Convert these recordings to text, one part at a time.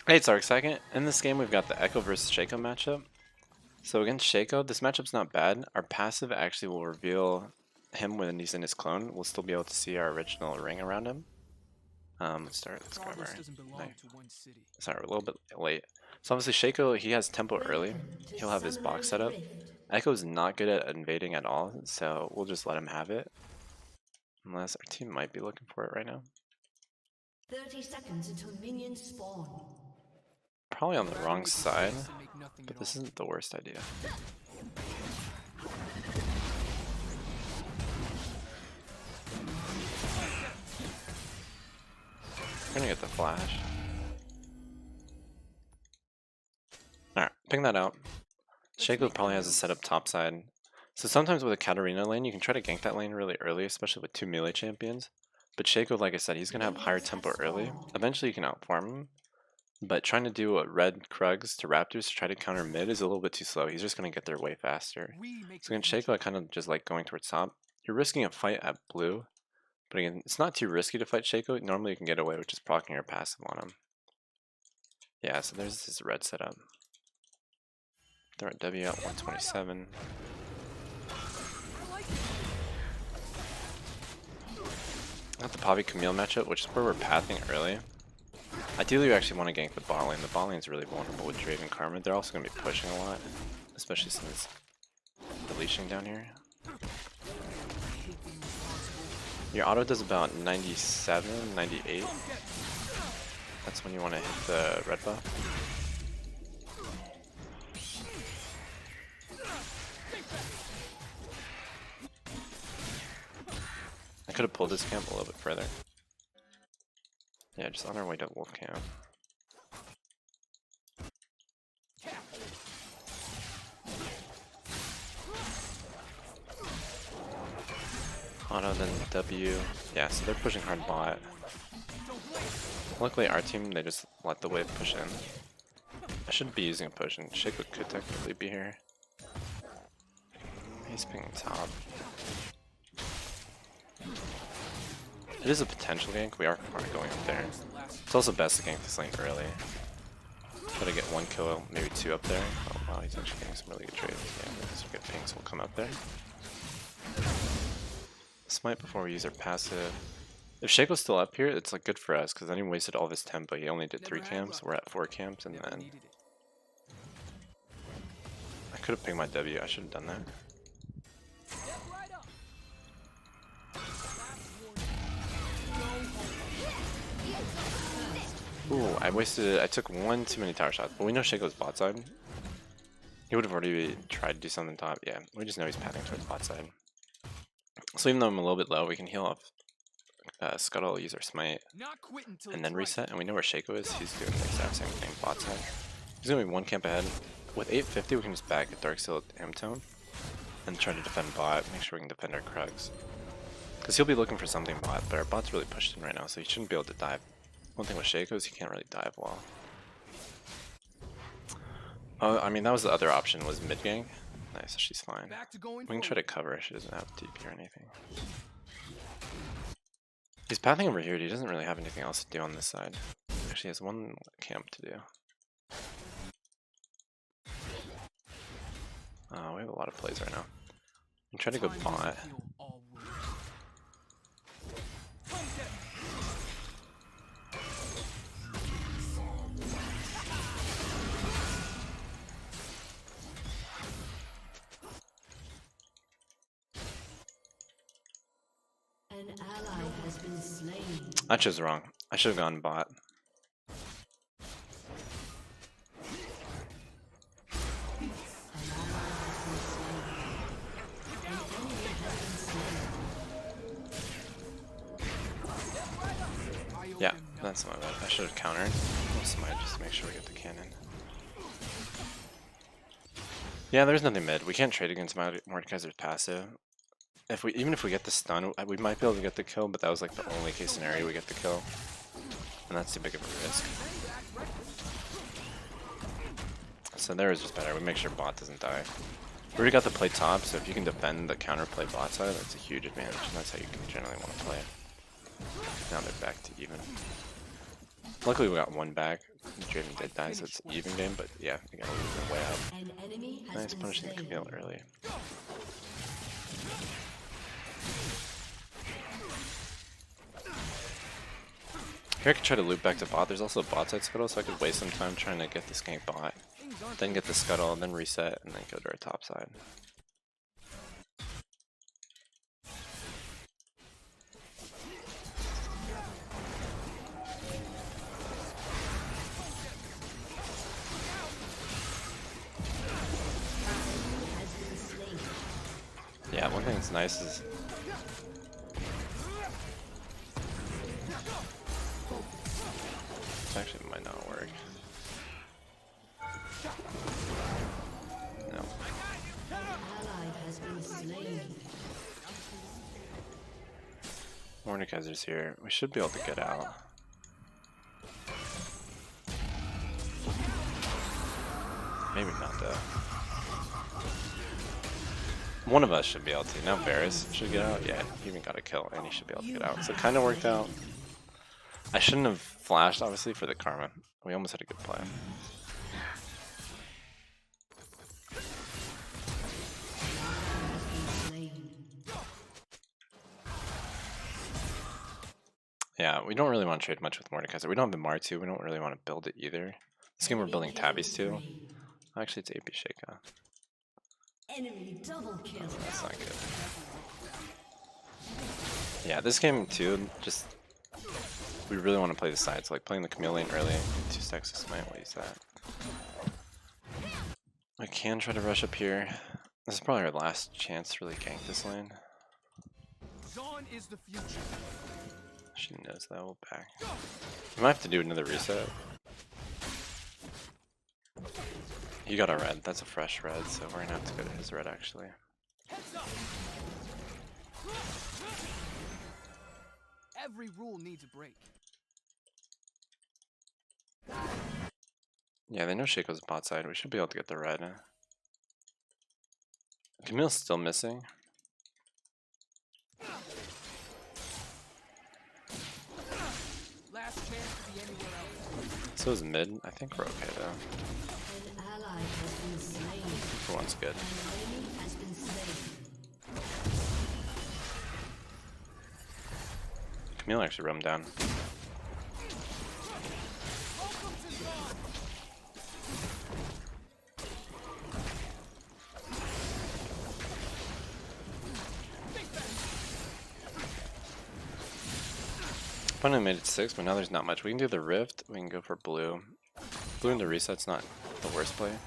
Hey, it's Arc second. In this game, we've got the Ekko versus Shaco matchup. So against Shaco, this matchup's not bad. Our passive actually will reveal him when he's in his clone. We'll still be able to see our original ring around him. Let's grab our knife. Sorry, we're a little bit late. So obviously Shaco, he has tempo early. He'll have his box set up. Ekko's not good at invading at all, so we'll just let him have it. Unless our team might be looking for it right now. 30 seconds until minions spawn. Probably on the wrong side, but this isn't the worst idea. We're gonna get the flash. Alright, ping that out. Shaco probably has a setup top side. So sometimes with a Katarina lane, you can try to gank that lane really early, especially with two melee champions. But Shaco, like I said, he's going to have higher tempo early. Eventually you can outfarm him. But trying to do a red Krugs to Raptors to try to counter mid is a little bit too slow. He's just going to get there way faster. So against Shaco, I kind of just like going towards top. You're risking a fight at blue. But again, it's not too risky to fight Shaco. Normally you can get away with just proccing your passive on him. Yeah, so there's this red setup. Throw at W at 127. Got the Poppy Camille matchup, which is where we're pathing early. Ideally, we actually want to gank the bot lane. The bot lane is really vulnerable with Draven Karma. They're also going to be pushing a lot, especially since the leashing down here. Your auto does about 97, 98. That's when you want to hit the red buff. I could have pulled this camp a little bit further. Yeah, just on our way to wolf camp. Auto, then W. Yeah, so they're pushing hard bot. Luckily our team, they just let the wave push in. I shouldn't be using a potion. Shaco could technically be here. He's pinging top. It is a potential gank. We are going up there. It's also best to gank this lane early. Try to get one kill, maybe two up there. Oh wow, he's actually getting some really good trades. Yeah, these are good pings. We'll come up there. Smite before we use our passive. If Shaco's still up here, it's like good for us because then he wasted all of his tempo. He only did 3 camps. We're at 4 camps, and then I could have pinged my W. I should have done that. Ooh, I wasted it. I took one too many tower shots, but we know Shaco's bot side. He would have already tried to do something top. Yeah, we just know he's pathing towards bot side. So even though I'm a little bit low, we can heal off Scuttle, use our smite, and then reset. And we know where Shaco is. He's doing the exact same thing bot side. He's gonna be one camp ahead. With 850, we can just back at Darksteel Amtone and try to defend bot. Make sure we can defend our Krugs. Because he'll be looking for something bot, but our bot's really pushed in right now, so he shouldn't be able to dive. One thing with Shaco is he can't really dive well. Oh, I mean, that was the other option, was mid gank. Nice, she's fine. We can try to cover her, she doesn't have TP or anything. He's pathing over here, he doesn't really have anything else to do on this side. Actually, he has one camp to do. We have a lot of plays right now. I'm trying to go bot. An ally has been slain. I chose wrong. I should have gone bot. Yeah, that's my bad. I should have countered. Smite just to make sure we get the cannon. Yeah, there's nothing mid. We can't trade against Mordekaiser's passive. Even if we get the stun, we might be able to get the kill, but that was like the only case scenario we get the kill. And that's too big of a risk. So there is just better. We make sure bot doesn't die. We already got the play top, so if you can defend the counterplay bot side, that's a huge advantage, and that's how you can generally want to play it. Now they're back to even. Luckily we got one back. Draven did die, so it's even game, but yeah, we gotta leave it way up. An enemy has Nice been punishing the slain. Camille early. Here I could try to loop back to bot. There's also a bot side scuttle, so I could waste some time trying to get this gank bot. Then get the scuttle, and then reset, and then go to our top side. Yeah, one thing that's nice is this actually might not work. No. Ally has been slain. Mordekaiser's here. We should be able to get out. Maybe not though. One of us should be able to. Now Varus should get out. Yeah, he even got a kill and he should be able to get out. So it kind of worked out. I shouldn't have flashed, obviously, for the karma. We almost had a good play. Yeah, we don't really want to trade much with Mordekaiser. We don't have the Mar2. We don't really want to build it either. This game we're building tabbies too. Actually, it's AP Shaco. Enemy double kill. That's not good. Yeah, this game too, just we really want to play the sides, like playing the Camille lane early. 2 stacks of smite, we'll use that. I can try to rush up here. This is probably our last chance to really gank this lane. Dawn is the future. She knows that. We'll back. We might have to do another reset. He got a red. That's a fresh red, so we're gonna have to go to his red actually. Heads up. Every rule needs a break. Yeah, they know Shaco's bot side. We should be able to get the red. Camille's still missing. Last chance to be anywhere else. So is mid. I think we're okay though. An ally has been slain. For one's good. An enemy has been slain. Camille actually roamed down. Opponent made it 6, but now there's not much. We can do the rift. We can go for blue. Blue in the reset's not the worst play.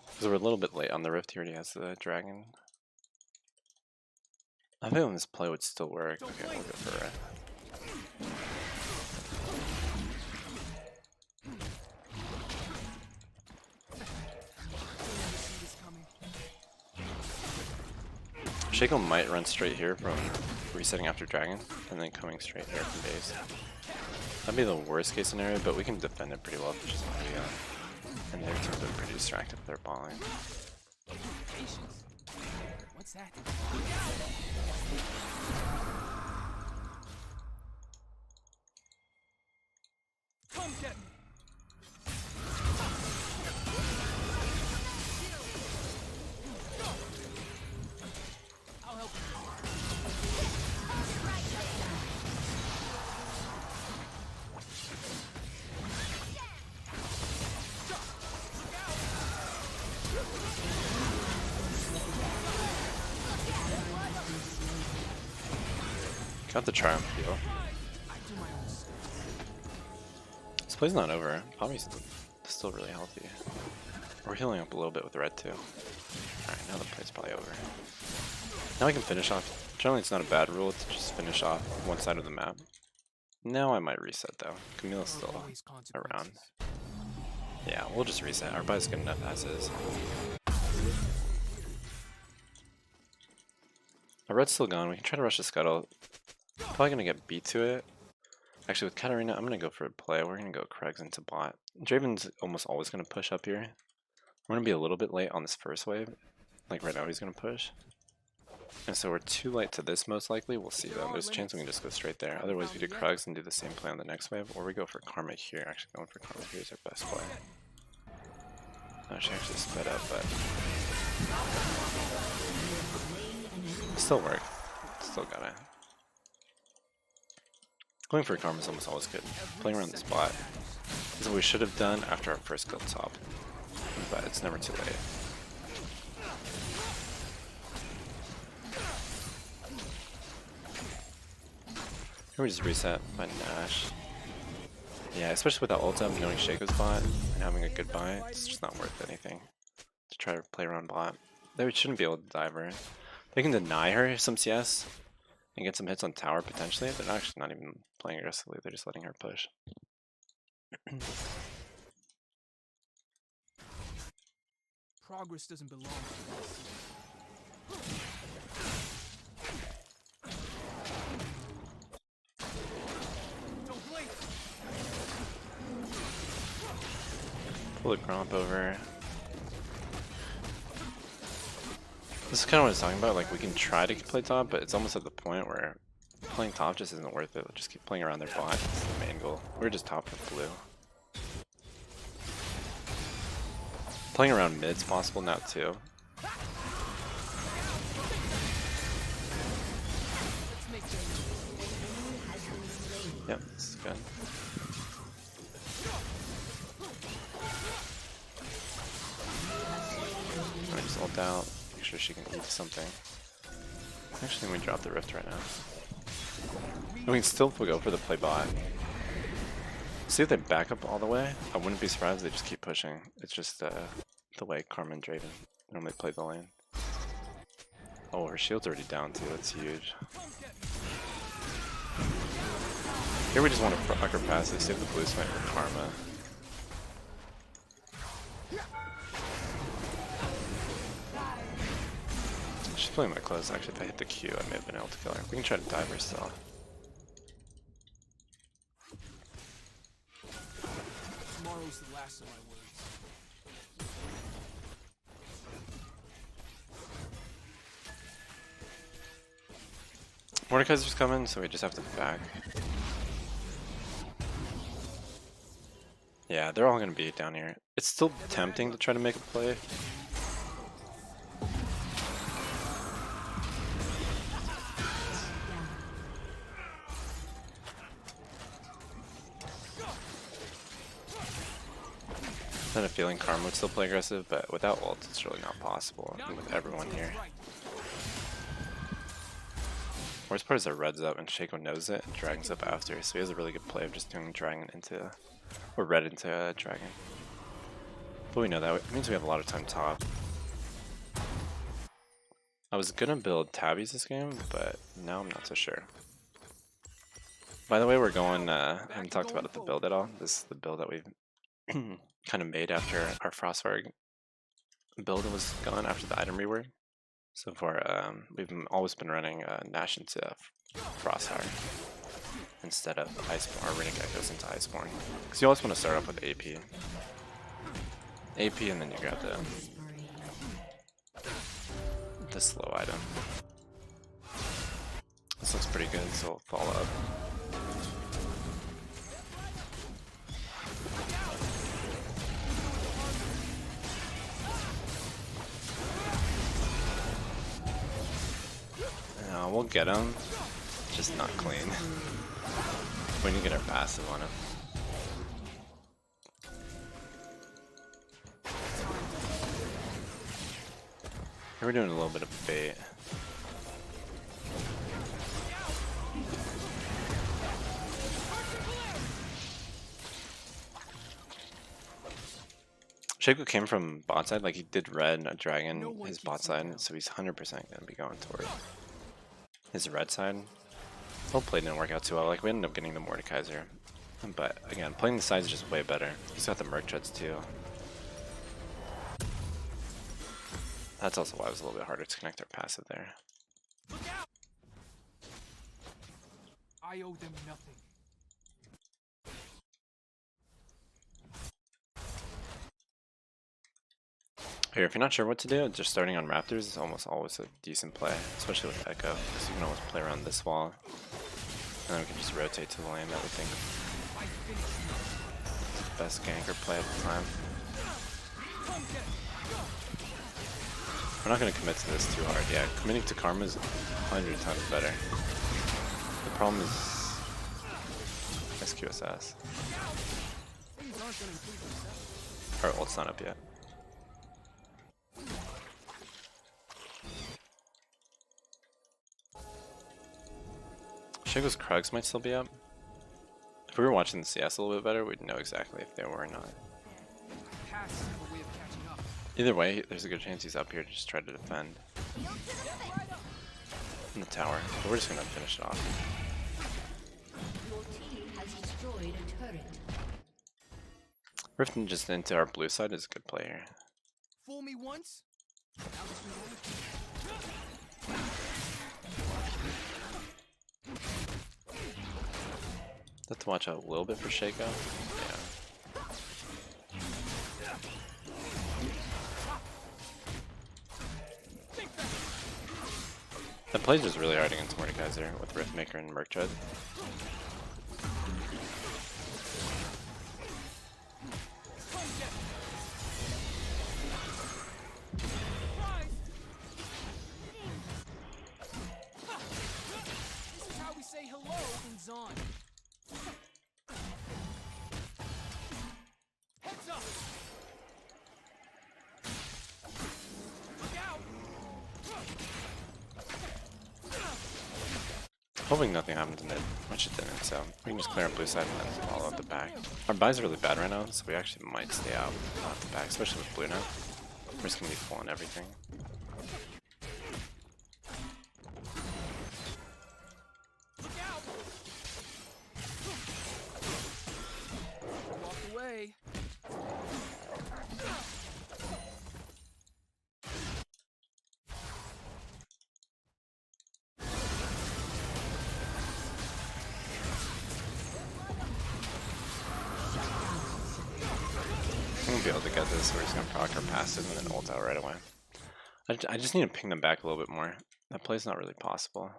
Because we're a little bit late on the rift. He already has the dragon. I think this play would still work. Okay, we'll go for it. Shaco might run straight here from resetting after dragon, and then coming straight here from base. That'd be the worst case scenario, but we can defend it pretty well if it's just Maria. And their teams are pretty distracted with their balling. Patience. What's that? Come get me. I'll help you. Got the triumph heal. This play's not over. Pommy's still really healthy. We're healing up a little bit with red too. Alright, now the play's probably over. Now we can finish off. Generally it's not a bad rule to just finish off one side of the map. Now I might reset though. Camille's still around. Yeah, we'll just reset. Our buy's good enough as is. Our red's still gone. We can try to rush the scuttle. Probably gonna get beat to it. Actually, with Katarina, I'm gonna go for a play. We're gonna go Kregs into bot. Draven's almost always gonna push up here. We're gonna be a little bit late on this first wave. Like right now, he's gonna push. And so we're too late to this most likely. We'll see though. There's a chance we can just go straight there. Otherwise we do Krugs and do the same play on the next wave, or we go for Karma here. Actually going for Karma here is our best play. She actually sped up, but still work. Still gotta. Going for Karma is almost always good. Playing around this bot is what we should have done after our first kill top, but it's never too late. Here we just reset by Nash. Yeah, especially with that ult up, knowing Shaco's bot and having a good buy, it's just not worth anything to try to play around bot. They shouldn't be able to dive her. They can deny her some CS and get some hits on tower potentially. They're actually not even playing aggressively, they're just letting her push. Progress doesn't belong to us. Don't blink. Pull the Gromp over. This is kind of what I was talking about, like we can try to play top, but it's almost at the point where playing top just isn't worth it. We'll just keep playing around their bot, that's the main goal. We're just top for blue. Playing around mid's possible now too. Yep, this is good. I just ult out, make sure she can eat something. Actually, we drop the rift right now. And we can still go for the play bot. See if they back up all the way. I wouldn't be surprised if they just keep pushing. It's just the way Karma and Draven normally play the lane. Oh, her shield's already down too, that's huge. Here we just want to proc her passive, save the blue smite for Karma. She's playing my close, actually if I hit the Q I may have been able to kill her. We can try to dive her still. Tomorrow's the last of my words. Mordekaiser's coming, so we just have to back. Yeah, they're all going to be down here. It's still tempting to try to make a play. I had a feeling Karma would still play aggressive, but without ult, it's really not possible, and with everyone here. Worst part is that red's up and Shaco knows it and dragon's up after, so he has a really good play of just doing dragon into, or red into dragon. But we know that, it means we have a lot of time top. I was gonna build tabbies this game, but now I'm not so sure. By the way, we're going, I haven't talked about the build at all. This is the build that we've kind of made after our Frostfire build was gone after the item rework. So far, we've always been running Nash into Frostfire instead of Iceborne, or Renegade goes into Iceborne. Because you always want to start off with AP. AP and then you grab the slow item. This looks pretty good, so we'll follow up. We'll get him, just not clean. We need to get our passive on him. Here we're doing a little bit of bait. Shaco came from bot side, like he did red a dragon his bot side, so he's 100% gonna be going toward his red side. Hopefully it didn't work out too well, like we ended up getting the Mordekaiser. But again, playing the side is just way better. He's got the Merc Treads too. That's also why it was a little bit harder to connect our passive there. I owe them nothing. Here, if you're not sure what to do, just starting on Raptors is almost always a decent play, especially with Ekko, because you can always play around this wall, and then we can just rotate to the lane that we think is the best ganker play at the time. We're not going to commit to this too hard. Yeah, committing to Karma is 100 times better. The problem is SQSS. Our ult's not up yet. Shaco's Krugs might still be up. If we were watching the CS a little bit better, we'd know exactly if they were or not. Either way, there's a good chance he's up here to just try to defend in the tower. But we're just gonna finish it off. Your team has destroyed a turret. Rifting just into our blue side is a good play here. Fool me once. Have to watch out a little bit for Shaco. Yeah. That play's just really hard against Mordekaiser with Riftmaker and Merc Tread. This is how we say hello in Zon. Heads up. Look out. Hoping nothing happens in mid, which it didn't, so we can just clear our blue side and then follow up the back. Our buys are really bad right now, so we actually might stay out off the back, especially with blue now. We're just gonna be full on everything. Look out. Walk away. I'm gonna be able to get this, so we're just gonna proc our passive and then ult out right away. I just need to ping them back a little bit more. That play's not really possible.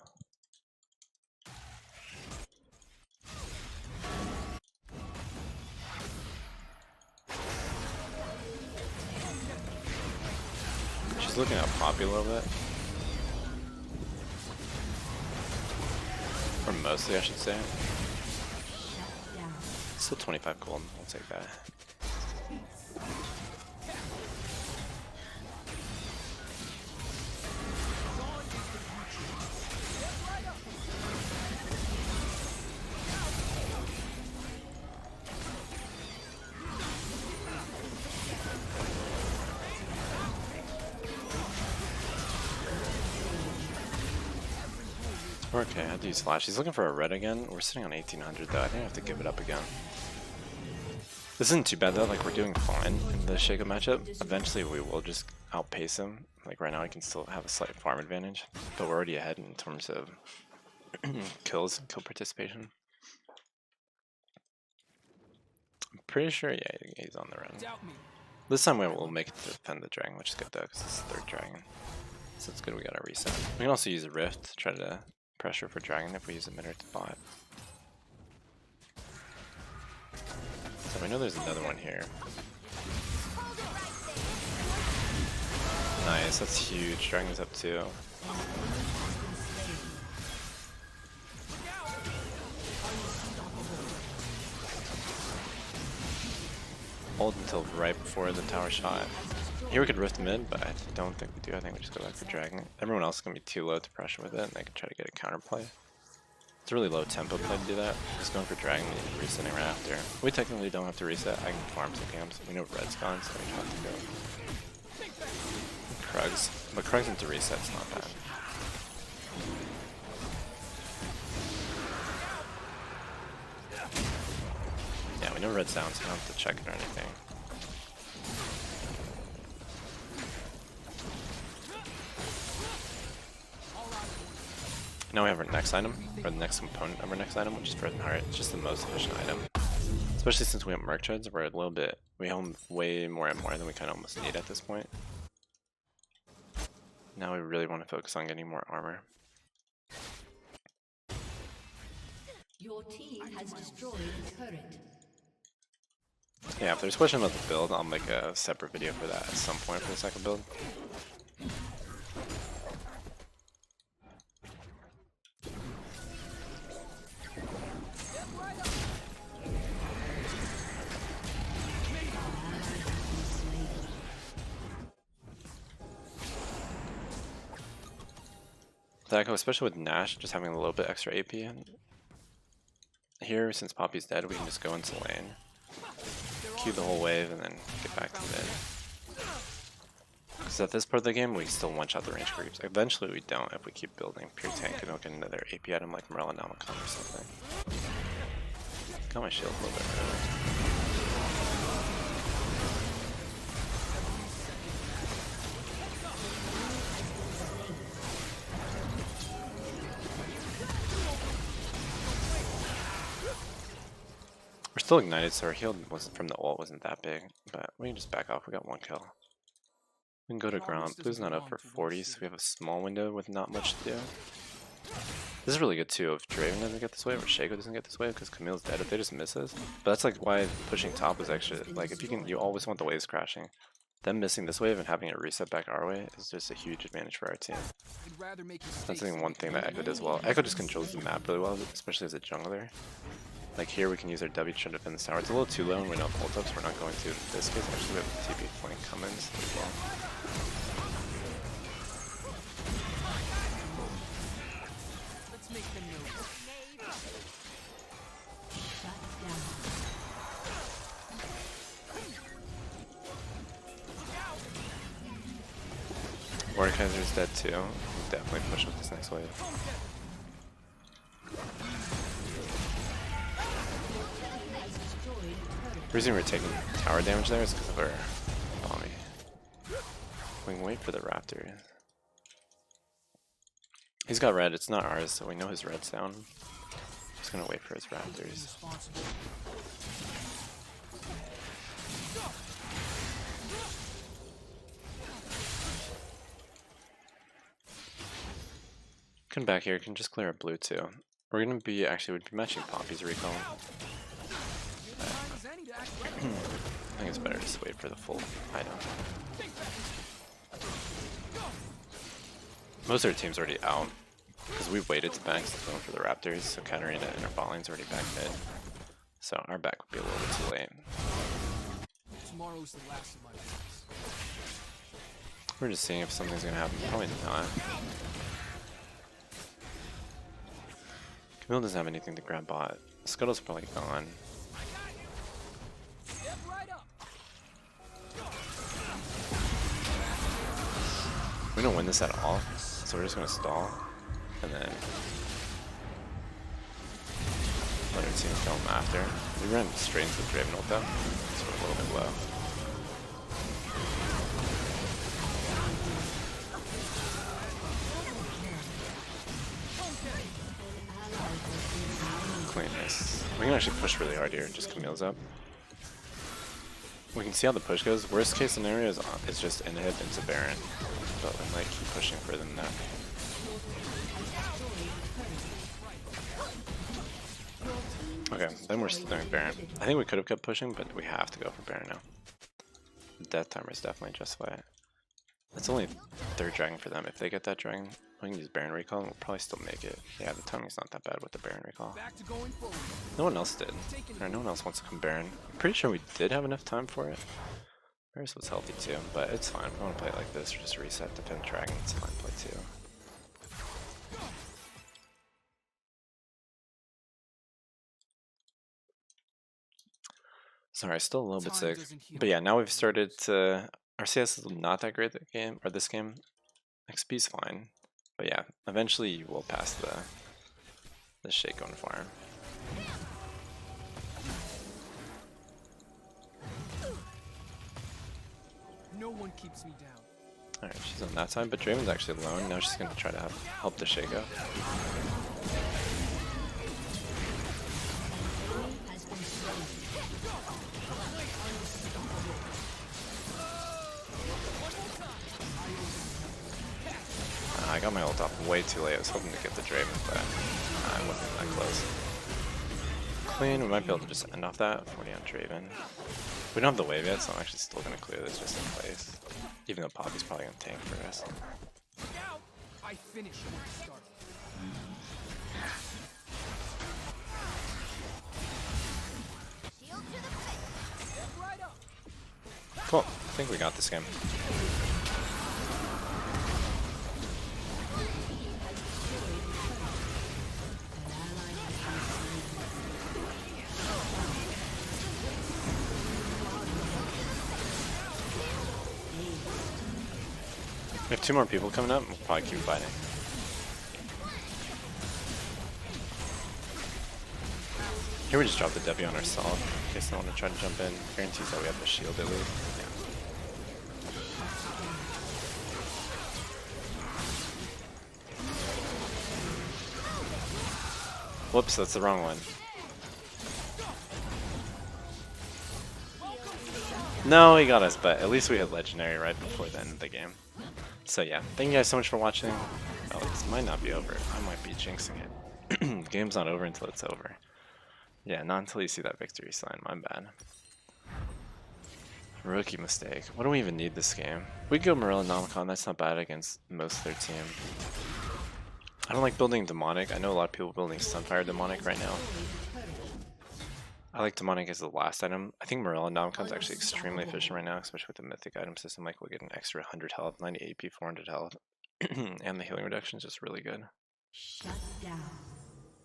She's looking at Poppy a little bit. Or mostly, I should say. Still 25 gold, I'll take that. Okay, I had to use flash. He's looking for a red again. We're sitting on 1800 though. I think I have to give it up again. This isn't too bad though, like we're doing fine in the Shaco matchup. Eventually we will just outpace him. Like right now I can still have a slight farm advantage, but we're already ahead in terms of kill participation. I'm pretty sure, yeah, he's on the run. Doubt me. This time we will make it to defend the dragon, which is good though, because it's the third dragon. So it's good we got our reset. We can also use a rift to try to pressure for dragon if we use a mid or to bot. So I know there's another one here. Nice, that's huge. Dragon's up too. Hold until right before the tower shot. Here we could rift mid, but I don't think we do. I think we just go back for dragon. Everyone else is going to be too low to pressure with it, and they can try to get a counterplay. It's a really low tempo play to do that. Just going for dragon and resetting right after. We technically don't have to reset. I can farm some camps. We know red's gone, so we don't have to go. Krugs. But Krugs into reset's not bad. Yeah, we know red's down, so we don't have to check it or anything. Now we have our next item, or the next component of our next item, which is Frozen Heart. It's just the most efficient item. Especially since we have Merc Treads, we're a little bit, we home way more and more than we kind of almost need at this point. Now we really want to focus on getting more armor. Your team has destroyed a turret. Yeah, if there's a question about the build, I'll make a separate video for that at some point for the second build. The Ekko, especially with Nash, just having a little bit extra AP in. Here, since Poppy's dead, we can just go into lane, queue the whole wave, and then get back to mid. Because at this part of the game, we still one-shot the range creeps. Eventually we don't if we keep building pure tank and don't get another AP item like Morellonomicon or something. Got my shield a little bit early. We're still ignited, so our heal wasn't from the ult wasn't that big, but we can just back off. We got 1 kill. We can go to ground. Blue's not up for 40, so we have a small window with not much to do. This is really good too if Draven doesn't get this wave or Shaco doesn't get this wave because Camille's dead if they just misses. But that's like why pushing top is actually like if you always want the waves crashing. Them missing this wave and having it reset back our way is just a huge advantage for our team. That's I think one thing that Ekko does well. Ekko just controls the map really well, especially as a jungler. Like here we can use our W to defend the tower. It's a little too low and we don't ult up, so we're not going to in this case. Actually we have TP flank Cummins as well. Let's make them know. Mordekaiser's dead too. We'll definitely push with this next wave. The reason we're taking tower damage there is because of our bombing. We can wait for the raptor. He's got red, it's not ours, so we know his red sound. Just gonna wait for his raptors. Come back here, can just clear our blue too. We're gonna be we'd be matching Poppy's recall. I think it's better to just wait for the full item. Most of our team's already out because we've waited to back going for the raptors, so Katarina and our bot lane's already back mid. So our back would be a little bit too late. Tomorrow's the last of my days. We're just seeing if something's gonna happen. Probably not. Camille doesn't have anything to grab bot. Scuttle's probably gone. We don't win this at all, so we're just gonna stall and then let our team kill him after. We ran straight into the Draven ult though, so we're a little bit low. Clean this. We can actually push really hard here, just Camille's up. We can see how the push goes. Worst case scenario is just inhib into Baron, but we might keep pushing further than that. Okay, then we're still doing Baron. I think we could have kept pushing, but we have to go for Baron now. The death timer is definitely justified. It's only third dragon for them. If they get that dragon, we can use Baron recall and we'll probably still make it. Yeah, the timing's not that bad with the Baron recall. No one else did. Or no one else wants to come Baron. I'm pretty sure we did have enough time for it. Varus was healthy too, but it's fine. If I want to play it like this, or just reset, defend dragon, it's fine play too. Sorry, still a little bit sick. But yeah, now we've started to... Our CS is not that great that game, or this game. XP's fine. But yeah, eventually you will pass the Shaco and farm. No one keeps me down. Alright, she's on that side, but Draven's actually alone. Now she's gonna try to help the Shaco. I got my ult off way too late. I was hoping to get the Draven, but I wasn't that close. Clean, we might be able to just end off that. 40 on Draven. We don't have the wave yet, so I'm actually still going to clear this just in place. Even though Poppy's probably going to tank for us. Now, I finish where I started. Step right up. Cool. I think we got this game. We have 2 more people coming up, we'll probably keep fighting. Here we just drop the W on our solid in case they want to try to jump in. Guarantees that we have the shield at least. Yeah. Whoops, that's the wrong one. No, he got us, but at least we had legendary right before the end of the game. So yeah, thank you guys so much for watching. Oh, this might not be over. I might be jinxing it. Game's not over until it's over. Yeah, not until you see that victory sign. My bad. Rookie mistake. What do we even need this game? We could go Morella Nomicon. That's not bad against most of their team. I don't like building Demonic. I know a lot of people building Sunfire Demonic right now. I like Demonic as the last item. I think Morella Nomicon is actually extremely efficient right now, especially with the Mythic item system. Like, we'll get an extra 100 health, 90 AP, 400 health, and the healing reduction is just really good. Shut down.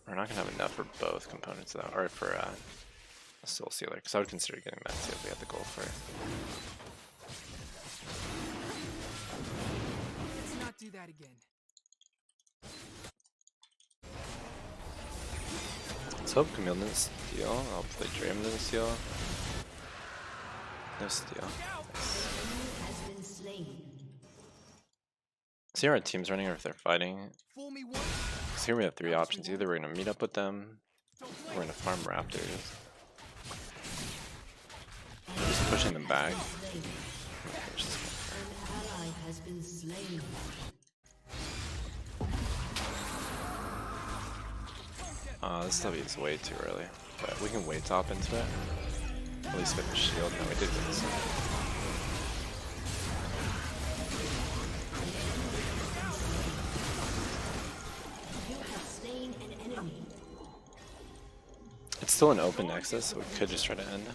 We're not going to have enough for both components, though, or for a Soul Sealer, because I would consider getting that too if we had the gold for it. Let's not do that again. Let's hope Camille didn't steal. I'll play Draven didn't steal. No steal. Nice. Has been slain. See how our team's running or if they're fighting. Fool me once. Because here we have 3 options. Either we're going to meet up with them, or we're going to farm Raptors. We're just pushing them back. An ally has been slain. This W is way too early, but we can wait top into it. At least get the shield. No, we did get this. You have slain an enemy. It's still an open nexus, so we could just try to end it.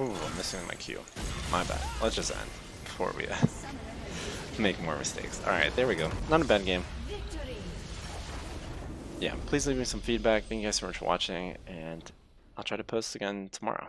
Ooh, I'm missing my Q. My bad. Let's just end before we make more mistakes. Alright, there we go. Not a bad game. Yeah, please leave me some feedback. Thank you guys so much for watching, and I'll try to post again tomorrow.